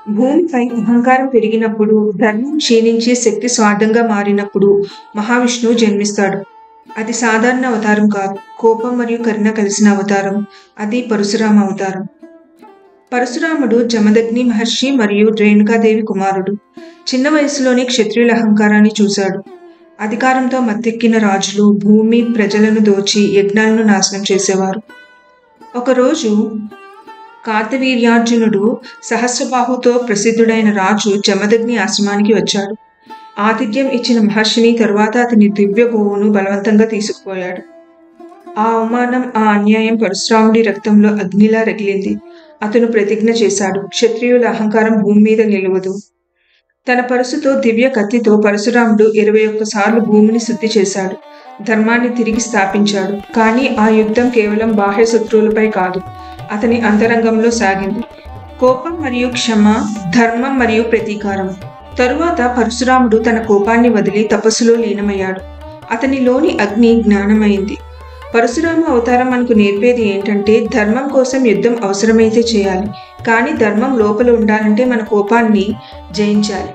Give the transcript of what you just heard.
భూమిపై అహంకారం పెరిగినప్పుడు, ధర్మం క్షీణించి శక్తి స్వార్థంగా మారినప్పుడు మహావిష్ణువు జన్మిస్తాడు. అది సాధారణ అవతారం కాదు. కోపం మరియు కరుణ కలిసిన అవతారం. అది పరశురామ అవతారం. పరశురాముడు జమదగ్ని మహర్షి మరియు రేణుకాదేవి కుమారుడు. చిన్న వయసులోనే క్షత్రియుల అహంకారాన్ని చూశాడు. అధికారంతో మత్తెక్కిన రాజులు భూమి, ప్రజలను దోచి యజ్ఞాలను నాశనం చేసేవారు. ఒకరోజు కార్తవీర్యార్జునుడు సహస్రబాహుతో ప్రసిద్ధుడైన రాజు జమదగ్ని ఆశ్రమానికి వచ్చాడు. ఆతిథ్యం ఇచ్చిన మహర్షిని తరువాత అతని దివ్య గోవును బలవంతంగా తీసుకుపోయాడు. ఆ అవమానం, ఆ అన్యాయం పరశురాముడి రక్తంలో అగ్నిలా రగిలింది. అతను ప్రతిజ్ఞ చేశాడు, క్షత్రియుల అహంకారం భూమి మీద నిలవదు. తన పరశుతో, దివ్య కత్తితో పరశురాముడు 21 సార్లు భూమిని శుద్ధి చేశాడు. ధర్మాన్ని తిరిగి స్థాపించాడు. కానీ ఆ యుద్ధం కేవలం బాహ్య శత్రువులపై కాదు, అతని అంతరంగంలో సాగింది. కోపం మరియు క్షమ, ధర్మం మరియు ప్రతీకారం. తరువాత పరశురాముడు తన కోపాన్ని వదిలి తపస్సులో లీనమయ్యాడు. అతనిలోని అగ్ని జ్ఞానమైంది. పరశురామ అవతారం మనకు నేర్పేది ఏంటంటే, ధర్మం కోసం యుద్ధం అవసరమైతే చేయాలి, కానీ ధర్మం లోపల ఉండాలంటే మన కోపాన్ని జయించాలి.